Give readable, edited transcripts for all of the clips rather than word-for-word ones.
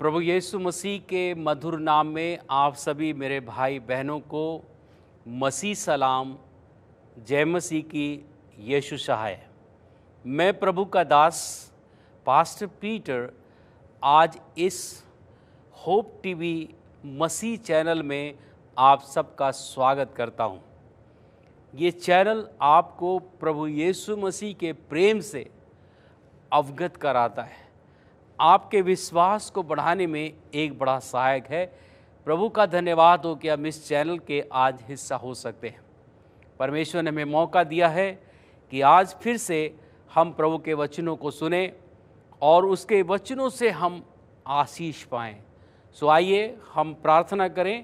प्रभु यीशु मसीह के मधुर नाम में आप सभी मेरे भाई बहनों को मसीह सलाम, जय मसीह की यीशु सहाय। मैं प्रभु का दास पास्टर पीटर आज इस होप टीवी मसीह चैनल में आप सबका स्वागत करता हूं। ये चैनल आपको प्रभु यीशु मसीह के प्रेम से अवगत कराता है, आपके विश्वास को बढ़ाने में एक बड़ा सहायक है। प्रभु का धन्यवाद हो कि हम इस चैनल के आज हिस्सा हो सकते हैं। परमेश्वर ने हमें मौका दिया है कि आज फिर से हम प्रभु के वचनों को सुने और उसके वचनों से हम आशीष पाएं। सो आइए हम प्रार्थना करें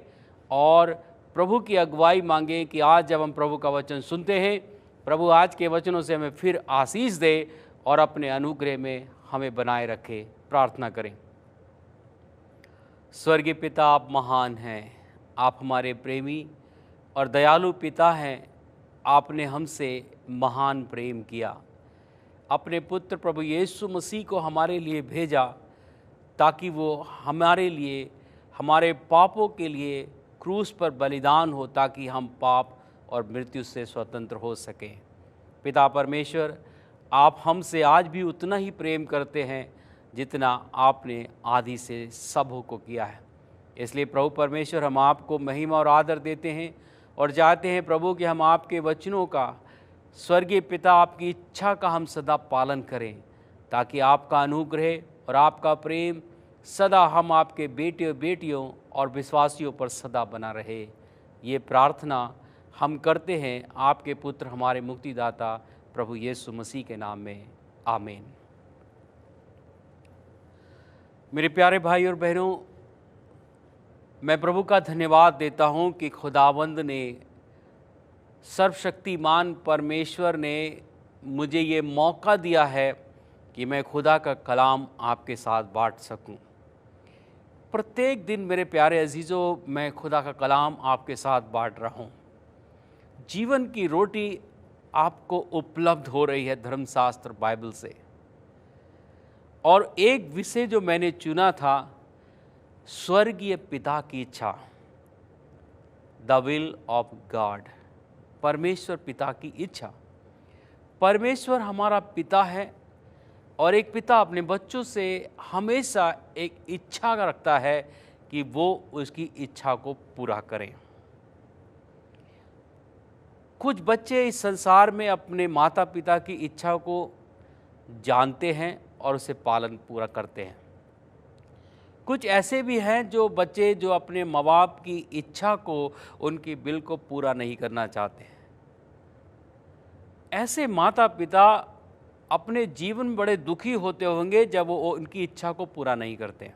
और प्रभु की अगुवाई मांगें कि आज जब हम प्रभु का वचन सुनते हैं, प्रभु आज के वचनों से हमें फिर आशीष दे और अपने अनुग्रह में हमें बनाए रखे। प्रार्थना करें। स्वर्गीय पिता, आप महान हैं, आप हमारे प्रेमी और दयालु पिता हैं। आपने हमसे महान प्रेम किया, अपने पुत्र प्रभु यीशु मसीह को हमारे लिए भेजा ताकि वो हमारे लिए, हमारे पापों के लिए क्रूस पर बलिदान हो, ताकि हम पाप और मृत्यु से स्वतंत्र हो सकें। पिता परमेश्वर, आप हमसे आज भी उतना ही प्रेम करते हैं जितना आपने आदि से सबों को किया है। इसलिए प्रभु परमेश्वर, हम आपको महिमा और आदर देते हैं और चाहते हैं प्रभु कि हम आपके वचनों का, स्वर्गीय पिता आपकी इच्छा का हम सदा पालन करें, ताकि आपका अनुग्रह और आपका प्रेम सदा हम आपके बेटे और बेटियों और विश्वासियों पर सदा बना रहे। ये प्रार्थना हम करते हैं आपके पुत्र, हमारे मुक्तिदाता प्रभु यीशु मसीह के नाम में, आमीन। मेरे प्यारे भाई और बहनों, मैं प्रभु का धन्यवाद देता हूं कि खुदावंद ने, सर्वशक्तिमान परमेश्वर ने मुझे ये मौका दिया है कि मैं खुदा का कलाम आपके साथ बांट सकूं। प्रत्येक दिन मेरे प्यारे अजीज़ों, मैं खुदा का कलाम आपके साथ बांट रहा हूं। जीवन की रोटी आपको उपलब्ध हो रही है धर्मशास्त्र बाइबल से। और एक विषय जो मैंने चुना था, स्वर्गीय पिता की इच्छा, द विल ऑफ गॉड, परमेश्वर पिता की इच्छा। परमेश्वर हमारा पिता है और एक पिता अपने बच्चों से हमेशा एक इच्छा रखता है कि वो उसकी इच्छा को पूरा करें। कुछ बच्चे इस संसार में अपने माता पिता की इच्छा को जानते हैं और उसे पालन पूरा करते हैं। कुछ ऐसे भी हैं जो बच्चे जो अपने माँ बाप की इच्छा को, उनकी बिल को पूरा नहीं करना चाहते हैं। ऐसे माता पिता अपने जीवन में बड़े दुखी होते होंगे जब वो उनकी इच्छा को पूरा नहीं करते हैं।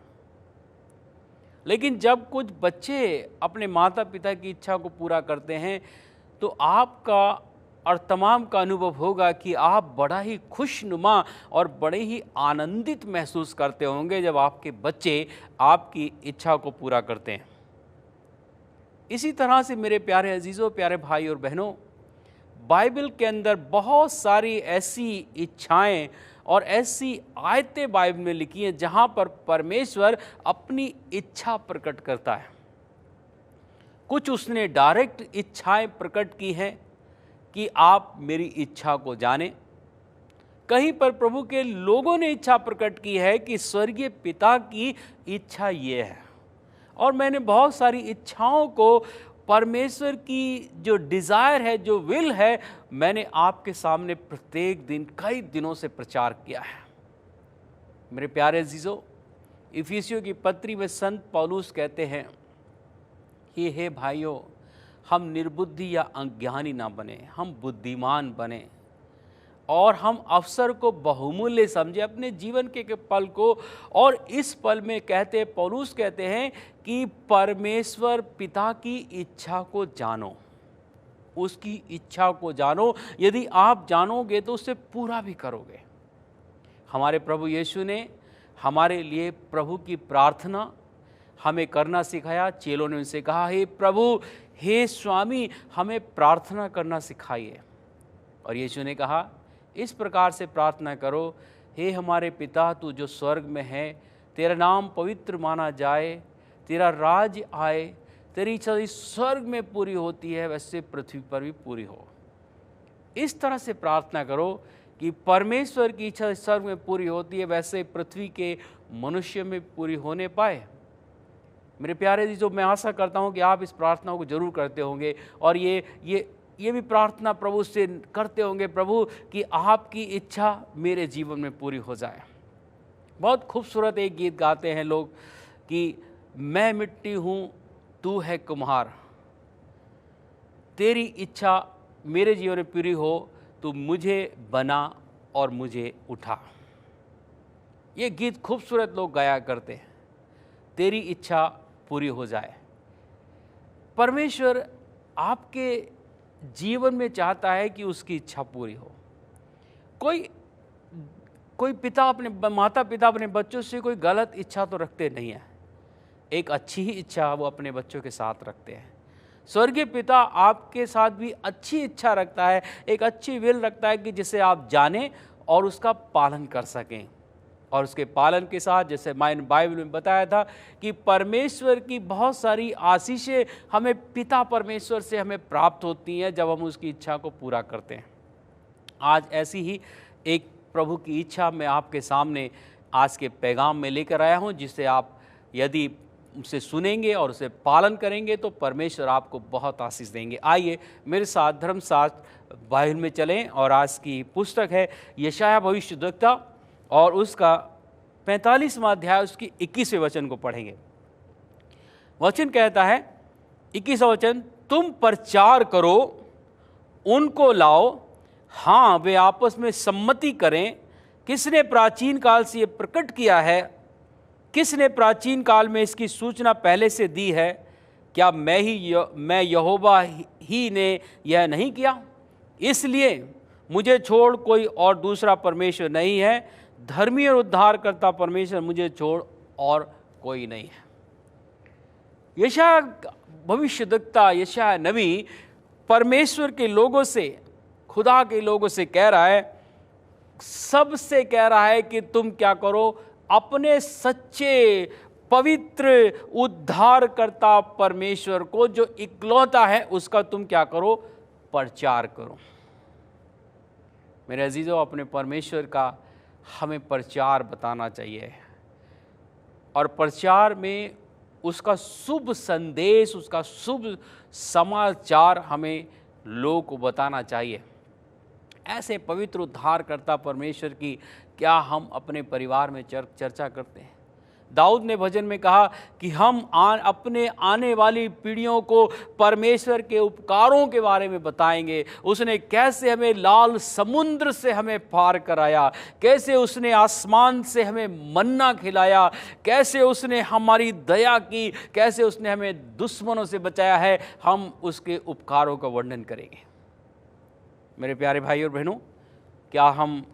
लेकिन जब कुछ बच्चे अपने माता पिता की इच्छा को पूरा करते हैं तो आपका और तमाम का अनुभव होगा कि आप बड़ा ही खुशनुमा और बड़े ही आनंदित महसूस करते होंगे जब आपके बच्चे आपकी इच्छा को पूरा करते हैं। इसी तरह से मेरे प्यारे अजीज़ों, प्यारे भाई और बहनों, बाइबल के अंदर बहुत सारी ऐसी इच्छाएं और ऐसी आयतें बाइबल में लिखी हैं जहां पर परमेश्वर अपनी इच्छा प्रकट करता है। कुछ उसने डायरेक्ट इच्छाएं प्रकट की हैं कि आप मेरी इच्छा को जानें। कहीं पर प्रभु के लोगों ने इच्छा प्रकट की है कि स्वर्गीय पिता की इच्छा ये है। और मैंने बहुत सारी इच्छाओं को, परमेश्वर की जो डिज़ायर है, जो विल है, मैंने आपके सामने प्रत्येक दिन कई दिनों से प्रचार किया है। मेरे प्यारे अजीज़ों, इफिसियों की पत्री में संत पौलुस कहते हैं कि हे भाइयों, हम निर्बुद्धि या अज्ञानी ना बने, हम बुद्धिमान बने और हम अवसर को बहुमूल्य समझे, अपने जीवन के पल को। और इस पल में कहते पौलुस कहते हैं कि परमेश्वर पिता की इच्छा को जानो, उसकी इच्छा को जानो। यदि आप जानोगे तो उसे पूरा भी करोगे। हमारे प्रभु यीशु ने हमारे लिए प्रभु की प्रार्थना हमें करना सिखाया। चेलों ने उनसे कहा, हे प्रभु, हे स्वामी, हमें प्रार्थना करना सिखाइए। और यीशु ने कहा, इस प्रकार से प्रार्थना करो, हे हमारे पिता, तू जो स्वर्ग में है, तेरा नाम पवित्र माना जाए, तेरा राज्य आए, तेरी इच्छा स्वर्ग में पूरी होती है वैसे पृथ्वी पर भी पूरी हो। इस तरह से प्रार्थना करो कि परमेश्वर की इच्छा स्वर्ग में पूरी होती है वैसे पृथ्वी के मनुष्य में पूरी होने पाए। मेरे प्यारे जी, जो मैं आशा करता हूँ कि आप इस प्रार्थना को जरूर करते होंगे और ये भी प्रार्थना प्रभु से करते होंगे, प्रभु कि आपकी इच्छा मेरे जीवन में पूरी हो जाए। बहुत खूबसूरत एक गीत गाते हैं लोग कि मैं मिट्टी हूँ तू है कुम्हार, तेरी इच्छा मेरे जीवन में पूरी हो, तू मुझे बना और मुझे उठा। ये गीत खूबसूरत लोग गाया करते हैं, तेरी इच्छा पूरी हो जाए। परमेश्वर आपके जीवन में चाहता है कि उसकी इच्छा पूरी हो। कोई माता पिता अपने बच्चों से कोई गलत इच्छा तो रखते नहीं है, एक अच्छी ही इच्छा वो अपने बच्चों के साथ रखते हैं। स्वर्गीय पिता आपके साथ भी अच्छी इच्छा रखता है, एक अच्छी विल रखता है कि जिसे आप जानें और उसका पालन कर सकें। और उसके पालन के साथ, जैसे मैंने बाइबल में बताया था कि परमेश्वर की बहुत सारी आशीषें हमें पिता परमेश्वर से हमें प्राप्त होती हैं जब हम उसकी इच्छा को पूरा करते हैं। आज ऐसी ही एक प्रभु की इच्छा मैं आपके सामने आज के पैगाम में लेकर आया हूं, जिसे आप यदि उसे सुनेंगे और उसे पालन करेंगे तो परमेश्वर आपको बहुत आशीष देंगे। आइए मेरे साथ धर्मशास्त्र बाइबल में चलें और आज की पुस्तक है यशायाह भविष्यद्वक्ता और उसका 45वां अध्याय उसकी 21वें वचन को पढ़ेंगे। वचन कहता है, 21वां वचन, तुम प्रचार करो, उनको लाओ, हाँ वे आपस में सम्मति करें। किसने प्राचीन काल से ये प्रकट किया है? किसने प्राचीन काल में इसकी सूचना पहले से दी है? क्या मैं यहोवा ही ने यह नहीं किया? इसलिए मुझे छोड़ कोई और दूसरा परमेश्वर नहीं है, धर्मी और उद्धार करता परमेश्वर मुझे छोड़ और कोई नहीं है। यशायाह भविष्यद्वक्ता, यशायाह नबी परमेश्वर के लोगों से, खुदा के लोगों से कह रहा है, सबसे कह रहा है कि तुम क्या करो, अपने सच्चे पवित्र उद्धार करता परमेश्वर को जो इकलौता है उसका तुम क्या करो, प्रचार करो। मेरे अजीजों, अपने परमेश्वर का हमें प्रचार बताना चाहिए और प्रचार में उसका शुभ संदेश, उसका शुभ समाचार हमें लोगों को बताना चाहिए। ऐसे पवित्र उद्धार करता परमेश्वर की क्या हम अपने परिवार में चर्चा करते हैं? दाऊद ने भजन में कहा कि हम अपने आने वाली पीढ़ियों को परमेश्वर के उपकारों के बारे में बताएंगे। उसने कैसे हमें लाल समुद्र से हमें पार कराया, कैसे उसने आसमान से हमें मन्ना खिलाया, कैसे उसने हमारी दया की, कैसे उसने हमें दुश्मनों से बचाया है। हम उसके उपकारों का वर्णन करेंगे। मेरे प्यारे भाई और बहनों, क्या हम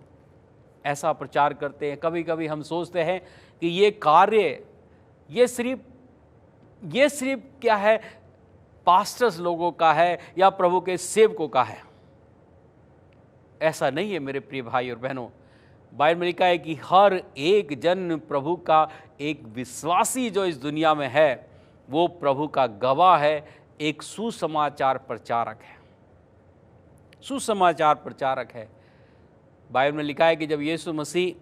ऐसा प्रचार करते हैं? कभी कभी हम सोचते हैं कि ये कार्य ये सिर्फ क्या है, पास्टर्स लोगों का है या प्रभु के सेवकों का है। ऐसा नहीं है मेरे प्रिय भाई और बहनों। बाइबल में लिखा है कि हर एक जन प्रभु का, एक विश्वासी जो इस दुनिया में है वो प्रभु का गवाह है, एक सुसमाचार प्रचारक है, सुसमाचार प्रचारक है। बाइबल में लिखा है कि जब यीशु मसीह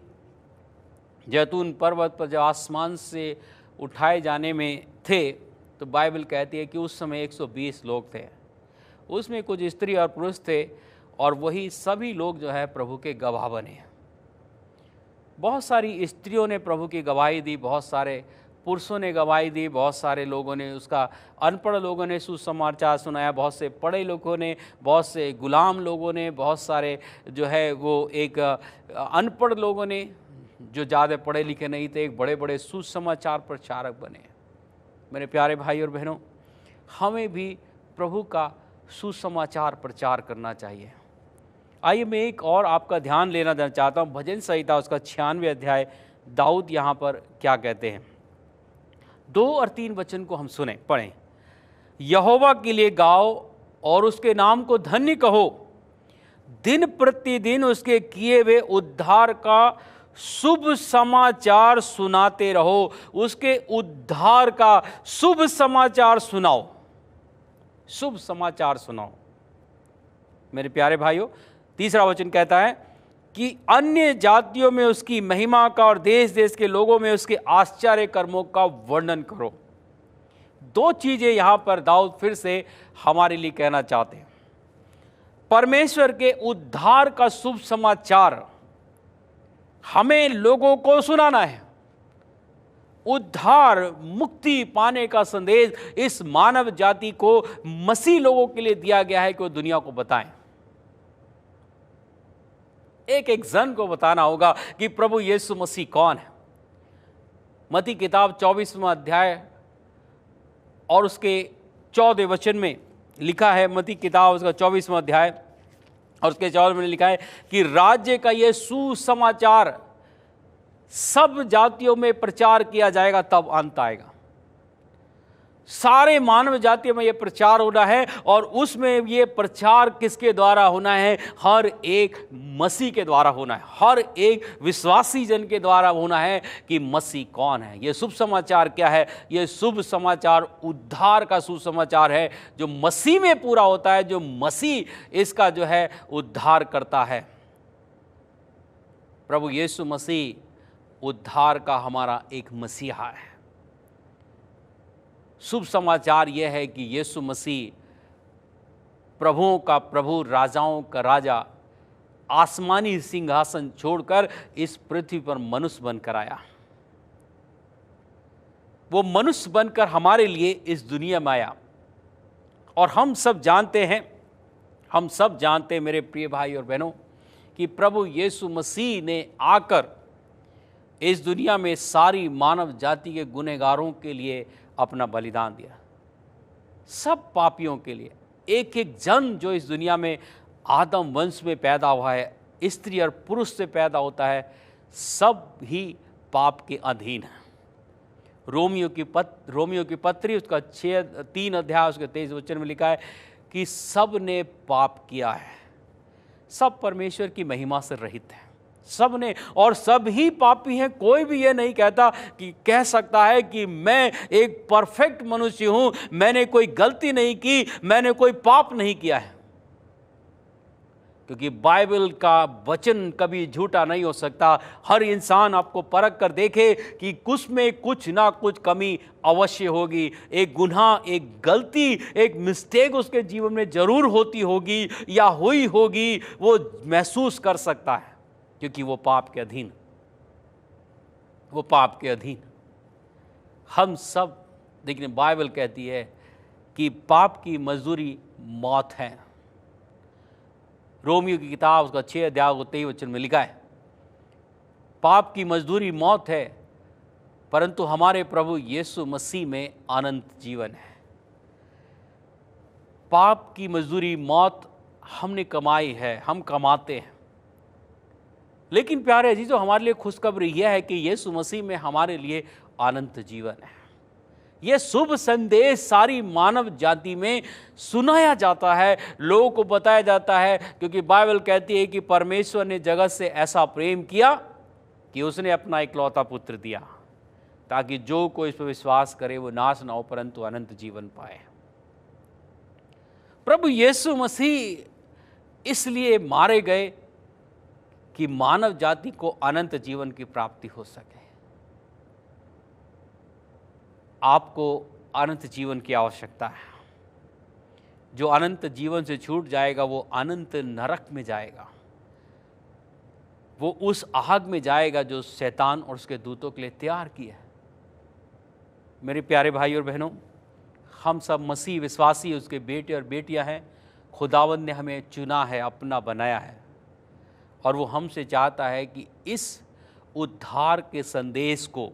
जैतून पर्वत पर जब आसमान से उठाए जाने में थे तो बाइबल कहती है कि उस समय 120 लोग थे, उसमें कुछ स्त्री और पुरुष थे और वही सभी लोग जो है प्रभु के गवाह बने। बहुत सारी स्त्रियों ने प्रभु की गवाही दी, बहुत सारे पुरुषों ने गवाही दी, बहुत सारे लोगों ने उसका, अनपढ़ लोगों ने सुसमाचार सुनाया, बहुत से पढ़े लोगों ने, बहुत से गुलाम लोगों ने, बहुत सारे जो है वो एक अनपढ़ लोगों ने जो ज़्यादा पढ़े लिखे नहीं थे, एक बड़े बड़े सुसमाचार प्रचारक बने। मेरे प्यारे भाई और बहनों, हमें भी प्रभु का सुसमाचार प्रचार करना चाहिए। आइए मैं एक और आपका ध्यान लेना चाहता हूँ। भजन संहिता उसका 96 अध्याय, दाऊद यहाँ पर क्या कहते हैं। 2 और 3 वचन को हम सुने, पढ़ें। यहोवा के लिए गाओ और उसके नाम को धन्य कहो, दिन प्रतिदिन उसके किए हुए उद्धार का शुभ समाचार सुनाते रहो, उसके उद्धार का शुभ समाचार सुनाओ, शुभ समाचार सुनाओ। मेरे प्यारे भाइयों, तीसरा वचन कहता है कि अन्य जातियों में उसकी महिमा का और देश देश के लोगों में उसके आश्चर्य कर्मों का वर्णन करो। दो चीजें यहां पर दाऊद फिर से हमारे लिए कहना चाहते हैं। परमेश्वर के उद्धार का शुभ समाचार हमें लोगों को सुनाना है। उद्धार, मुक्ति पाने का संदेश इस मानव जाति को मसीह लोगों के लिए दिया गया है कि वो दुनिया को बताएं। एक एक जन को बताना होगा कि प्रभु यीशु मसीह कौन है। मत्ती किताब 24वां अध्याय और उसके 14 वचन में लिखा है, मत्ती किताब उसका 24वां अध्याय और उसके 14 में लिखा है कि राज्य का यह सुसमाचार सब जातियों में प्रचार किया जाएगा, तब अंत आएगा। सारे मानव जातियों में यह प्रचार होना है, और उसमें यह प्रचार किसके द्वारा होना है? हर एक मसीह के द्वारा होना है, हर एक विश्वासी जन के द्वारा होना है कि मसीह कौन है। यह शुभ समाचार क्या है? यह शुभ समाचार उद्धार का सुसमाचार है, जो मसीह में पूरा होता है, जो मसीह इसका जो है उद्धार करता है। प्रभु यीशु मसीह उद्धार का हमारा एक मसीहा है। शुभ समाचार यह है कि यीशु मसीह प्रभुओं का प्रभु, राजाओं का राजा, आसमानी सिंहासन छोड़कर इस पृथ्वी पर मनुष्य बनकर आया। वो मनुष्य बनकर हमारे लिए इस दुनिया में आया। और हम सब जानते हैं मेरे प्रिय भाई और बहनों, कि प्रभु यीशु मसीह ने आकर इस दुनिया में सारी मानव जाति के गुनहगारों के लिए अपना बलिदान दिया। सब पापियों के लिए, एक एक जन जो इस दुनिया में आदम वंश में पैदा हुआ है, स्त्री और पुरुष से पैदा होता है, सब ही पाप के अधीन है। रोमियो की पत्री उसका 3 अध्याय उसके 23 वचन में लिखा है कि सब ने पाप किया है, सब परमेश्वर की महिमा से रहित है, सब ने, और सब ही पापी हैं। कोई भी ये नहीं कह सकता है कि मैं एक परफेक्ट मनुष्य हूं, मैंने कोई गलती नहीं की, मैंने कोई पाप नहीं किया है। क्योंकि बाइबल का वचन कभी झूठा नहीं हो सकता। हर इंसान आपको परख कर देखे कि कुछ में कुछ ना कुछ कमी अवश्य होगी, एक गुनाह, एक गलती, एक मिस्टेक उसके जीवन में जरूर होती होगी या हुई होगी, वो महसूस कर सकता है, क्योंकि वो पाप के अधीन हम सब। लेकिन बाइबल कहती है कि पाप की मजदूरी मौत है। रोमियो की किताब उसका 6 अध्याय 23 वचन में लिखा है, पाप की मजदूरी मौत है, परंतु हमारे प्रभु यीशु मसीह में अनंत जीवन है। पाप की मजदूरी मौत हमने कमाई है, हम कमाते हैं। लेकिन प्यारे अजीजों, हमारे लिए खुशखबरी यह है कि यीशु मसीह में हमारे लिए अनंत जीवन है। यह शुभ संदेश सारी मानव जाति में सुनाया जाता है, लोगों को बताया जाता है, क्योंकि बाइबल कहती है कि परमेश्वर ने जगत से ऐसा प्रेम किया कि उसने अपना इकलौता पुत्र दिया, ताकि जो कोई इस पर विश्वास करे वो नाश ना हो परंतु अनंत जीवन पाए। प्रभु यीशु मसीह इसलिए मारे गए कि मानव जाति को अनंत जीवन की प्राप्ति हो सके। आपको अनंत जीवन की आवश्यकता है। जो अनंत जीवन से छूट जाएगा वो अनंत नरक में जाएगा, वो उस आग में जाएगा जो शैतान और उसके दूतों के लिए तैयार की है। मेरे प्यारे भाई और बहनों, हम सब मसीह विश्वासी उसके बेटे और बेटियां हैं। खुदावंद ने हमें चुना है, अपना बनाया है, और वो हमसे चाहता है कि इस उद्धार के संदेश को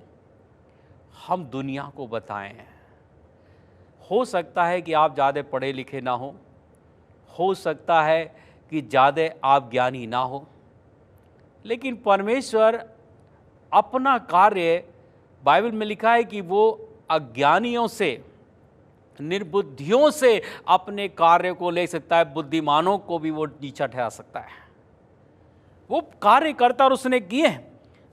हम दुनिया को बताएं। हो सकता है कि आप ज़्यादा पढ़े लिखे ना हो सकता है कि ज़्यादा आप ज्ञानी ना हो, लेकिन परमेश्वर अपना कार्य, बाइबल में लिखा है कि वो अज्ञानियों से, निर्बुद्धियों से अपने कार्य को ले सकता है, बुद्धिमानों को भी वो नीचा ठहरा सकता है। वो कार्य करता और उसने किए हैं।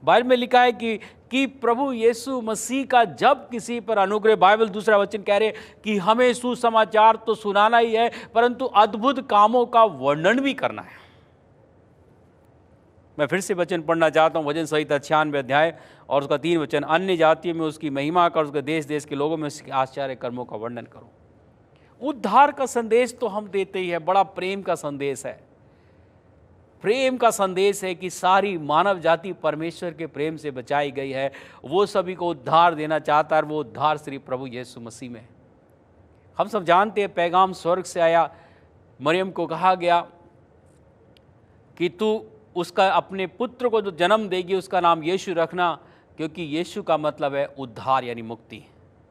बाइबल में लिखा है कि प्रभु यीशु मसीह का जब किसी पर अनुग्रह, बाइबल दूसरा वचन कह रहे कि हमें सुसमाचार तो सुनाना ही है, परंतु अद्भुत कामों का वर्णन भी करना है। मैं फिर से वचन पढ़ना चाहता हूँ, भजन संहिता 96 अध्याय और उसका 3 वचन। अन्य जातियों में उसकी महिमा कर, उसके देश देश के लोगों में उसके आश्चर्य कर्मों का वर्णन करो। उद्धार का संदेश तो हम देते ही है, बड़ा प्रेम का संदेश है। प्रेम का संदेश है कि सारी मानव जाति परमेश्वर के प्रेम से बचाई गई है। वो सभी को उद्धार देना चाहता है, और वो उद्धार श्री प्रभु यीशु मसीह में। हम सब जानते हैं पैगाम स्वर्ग से आया। मरियम को कहा गया कि तू उसका अपने पुत्र को जो जन्म देगी उसका नाम यीशु रखना, क्योंकि यीशु का मतलब है उद्धार, यानी मुक्ति,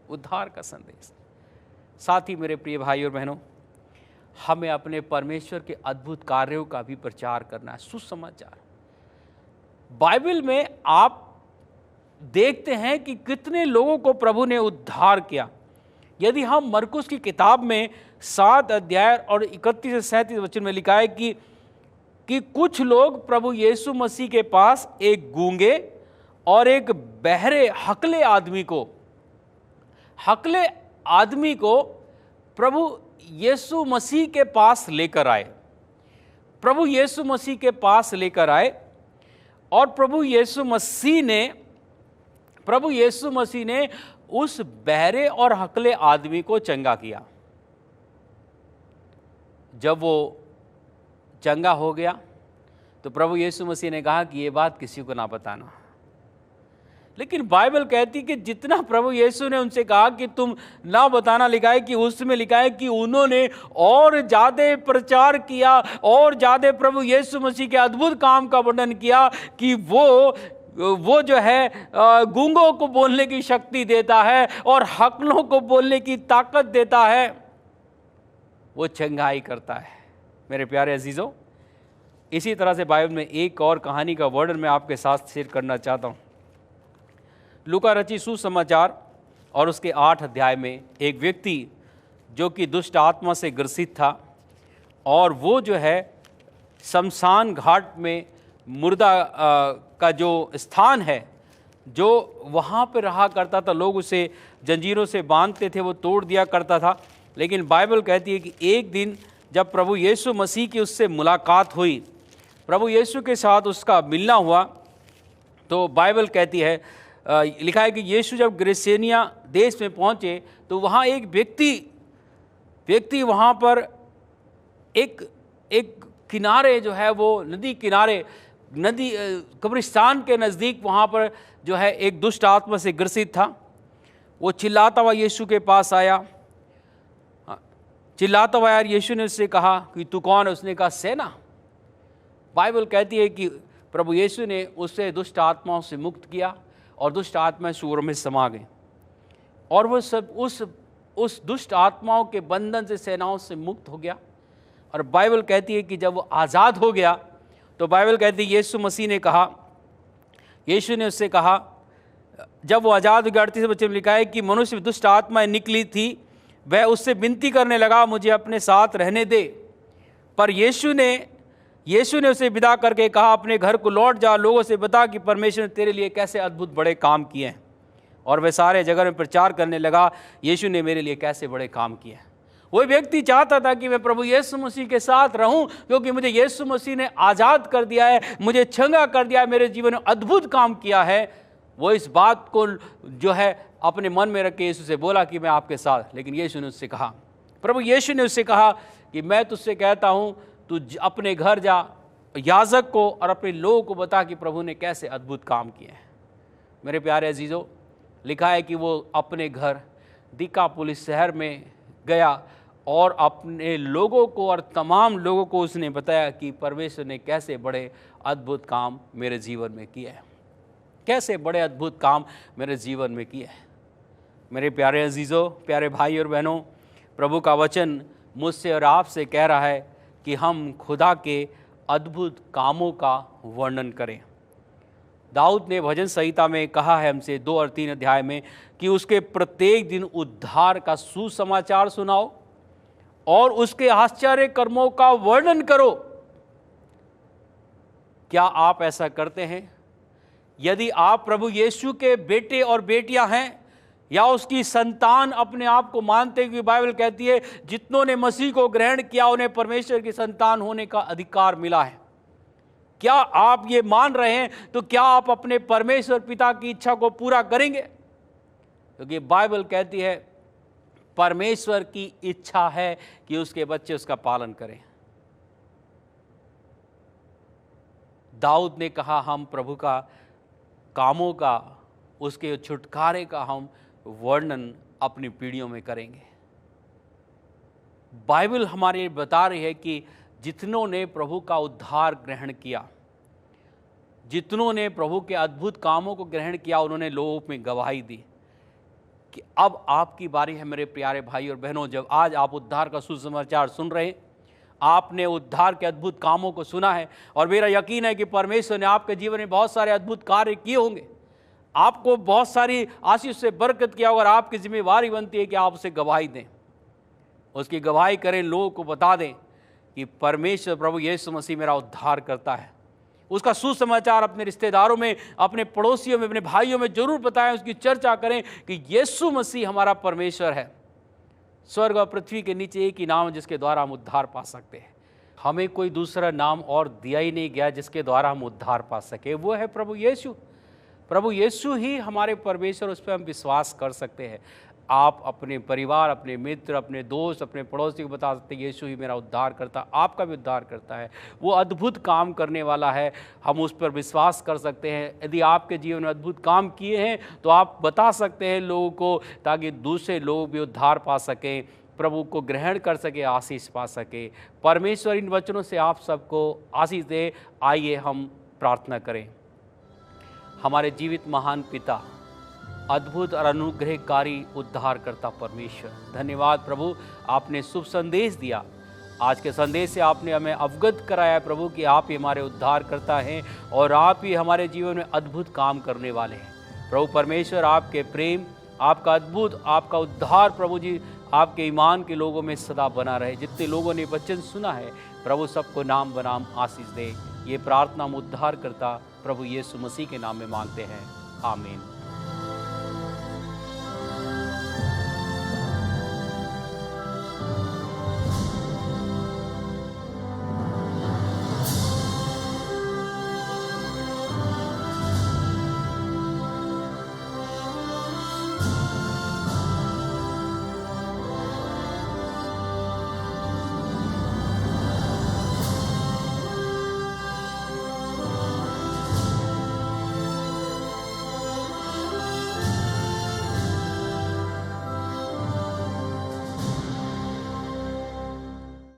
उद्धार का संदेश। साथ ही मेरे प्रिय भाई और बहनों, हमें अपने परमेश्वर के अद्भुत कार्यों का भी प्रचार करना है, सुसमाचार। बाइबल में आप देखते हैं कि कितने लोगों को प्रभु ने उद्धार किया। यदि हम मरकुस की किताब में 7 अध्याय और 31 से 37 वचन में लिखा है कि कुछ लोग प्रभु यीशु मसीह के पास एक गूंगे और एक बहरे हकले आदमी को प्रभु यीशु मसीह के पास लेकर आए। प्रभु यीशु मसीह के पास लेकर आए और प्रभु यीशु मसीह ने उस बहरे और हकले आदमी को चंगा किया। जब वो चंगा हो गया तो प्रभु यीशु मसीह ने कहा कि ये बात किसी को ना बताना। लेकिन बाइबल कहती कि जितना प्रभु यीशु ने उनसे कहा कि तुम ना बताना, लिखा है कि उसमें लिखा है कि उन्होंने और ज़्यादा प्रचार किया और ज़्यादा प्रभु यीशु मसीह के अद्भुत काम का वर्णन किया कि वो जो है गूंगों को बोलने की शक्ति देता है और हकलों को बोलने की ताकत देता है, वो चंगाई करता है। मेरे प्यारे अजीज़ों, इसी तरह से बाइबल में एक और कहानी का वर्णन मैं आपके साथ शेयर करना चाहता हूँ। लूका रचित सुसमाचार और उसके 8 अध्याय में एक व्यक्ति जो कि दुष्ट आत्मा से ग्रसित था, और वो जो है शमशान घाट में मुर्दा का जो स्थान है, जो वहाँ पर रहा करता था, लोग उसे जंजीरों से बांधते थे, वो तोड़ दिया करता था। लेकिन बाइबल कहती है कि एक दिन जब प्रभु यीशु मसीह की उससे मुलाकात हुई, प्रभु यीशु के साथ उसका मिलना हुआ, तो बाइबल कहती है, लिखा है कि यीशु जब गिरसेनिया देश में पहुँचे तो वहाँ एक व्यक्ति वहाँ पर एक किनारे जो है वो नदी कब्रिस्तान के नज़दीक वहाँ पर जो है एक दुष्ट आत्मा से ग्रसित था। वो चिल्लाता हुआ यीशु के पास आया, यीशु ने उससे कहा कि तू कौन है? उसने कहा सेना। बाइबल कहती है कि प्रभु यीशु ने उससे दुष्ट आत्माओं से मुक्त किया और दुष्ट आत्माएं सूअरों में समा गई, और वो सब उस दुष्ट आत्माओं के बंधन से, सेनाओं से मुक्त हो गया। और बाइबल कहती है कि जब वो आज़ाद हो गया तो बाइबल कहती है यीशु ने उससे कहा, जब वो आज़ाद हो गया, 38 वचन में लिखा है कि मनुष्य में दुष्ट आत्माएं निकली थी, वह उससे विनती करने लगा मुझे अपने साथ रहने दे, पर यीशु ने उसे विदा करके कहा अपने घर को लौट जा, लोगों से बता कि परमेश्वर ने तेरे लिए कैसे अद्भुत बड़े काम किए हैं। और वह सारे जगह में प्रचार करने लगा, यीशु ने मेरे लिए कैसे बड़े काम किए हैं। वो व्यक्ति चाहता था कि मैं प्रभु यीशु मसीह के साथ रहूं, क्योंकि मुझे यीशु मसीह ने आज़ाद कर दिया है, मुझे चंगा कर दिया है, मेरे जीवन में अद्भुत काम किया है। वो इस बात को जो है अपने मन में रख के यीशु से बोला कि मैं आपके साथ। लेकिन यीशु ने उससे कहा, प्रभु यीशु ने उससे कहा कि मैं तुझसे कहता हूँ, तू अपने घर जा, याजक को और अपने लोगों को बता कि प्रभु ने कैसे अद्भुत काम किए हैं। मेरे प्यारे अजीज़ों, लिखा है कि वो अपने घर दिकापुलिस शहर में गया और अपने लोगों को और तमाम लोगों को उसने बताया कि परमेश्वर ने कैसे बड़े अद्भुत काम मेरे जीवन में किए हैं, कैसे बड़े अद्भुत काम मेरे जीवन में किए हैं। मेरे प्यारे अजीज़ों, प्यारे भाई और बहनों, प्रभु का वचन मुझसे और आपसे कह रहा है कि हम खुदा के अद्भुत कामों का वर्णन करें। दाऊद ने भजन संहिता में कहा है हमसे 2 और 3 अध्याय में कि उसके प्रत्येक दिन उद्धार का सुसमाचार सुनाओ और उसके आश्चर्य कर्मों का वर्णन करो। क्या आप ऐसा करते हैं? यदि आप प्रभु यीशु के बेटे और बेटियां हैं या उसकी संतान अपने आप को मानते, कि बाइबल कहती है जितनों ने मसीह को ग्रहण किया उन्हें परमेश्वर की संतान होने का अधिकार मिला है। क्या आप ये मान रहे हैं? तो क्या आप अपने परमेश्वर पिता की इच्छा को पूरा करेंगे? क्योंकि बाइबल कहती है परमेश्वर की इच्छा है कि उसके बच्चे उसका पालन करें। दाऊद ने कहा हम प्रभु का कामों का, उसके छुटकारे का हम वर्णन अपनी पीढ़ियों में करेंगे। बाइबल हमारे बता रही है कि जितनों ने प्रभु का उद्धार ग्रहण किया, जितनों ने प्रभु के अद्भुत कामों को ग्रहण किया, उन्होंने लोगों में गवाही दी कि अब आपकी बारी है मेरे प्यारे भाई और बहनों। जब आज आप उद्धार का सुसमाचार सुन रहे हैं, आपने उद्धार के अद्भुत कामों को सुना है और मेरा यकीन है कि परमेश्वर ने आपके जीवन में बहुत सारे अद्भुत कार्य किए होंगे, आपको बहुत सारी आशीष से बरकत किया होगा। आपकी जिम्मेवारी बनती है कि आप उसे गवाही दें, उसकी गवाही करें, लोगों को बता दें कि परमेश्वर प्रभु यीशु मसीह मेरा उद्धार करता है। उसका सुसमाचार अपने रिश्तेदारों में, अपने पड़ोसियों में, अपने भाइयों में जरूर बताएं, उसकी चर्चा करें कि यीशु मसीह हमारा परमेश्वर है। स्वर्ग और पृथ्वी के नीचे एक ही नाम है जिसके द्वारा हम उद्धार पा सकते हैं। हमें कोई दूसरा नाम और दिया ही नहीं गया जिसके द्वारा हम उद्धार पा सके, वो है प्रभु यीशु। प्रभु यीशु ही हमारे परमेश्वर, उस पर हम विश्वास कर सकते हैं। आप अपने परिवार, अपने मित्र, अपने दोस्त, अपने पड़ोसी को बता सकते हैं यीशु ही मेरा उद्धार करता, आपका भी उद्धार करता है। वो अद्भुत काम करने वाला है, हम उस पर विश्वास कर सकते हैं। यदि आपके जीवन में अद्भुत काम किए हैं तो आप बता सकते हैं लोगों को, ताकि दूसरे लोग भी उद्धार पा सकें, प्रभु को ग्रहण कर सके, आशीष पा सके। परमेश्वर इन वचनों से आप सबको आशीष दे। आइए हम प्रार्थना करें। हमारे जीवित महान पिता, अद्भुत और अनुग्रहकारी उद्धार करता परमेश्वर, धन्यवाद प्रभु, आपने शुभ संदेश दिया। आज के संदेश से आपने हमें अवगत कराया प्रभु कि आप ही हमारे उद्धार करता हैं और आप ही हमारे जीवन में अद्भुत काम करने वाले हैं। प्रभु परमेश्वर, आपके प्रेम, आपका अद्भुत, आपका उद्धार प्रभु जी आपके ईमान के लोगों में सदा बना रहे। जितने लोगों ने वचन सुना है प्रभु, सबको नाम बनाम आशीष दे। ये प्रार्थना हम उद्धार करता प्रभु यीशु मसीह के नाम में मांगते हैं, आमीन।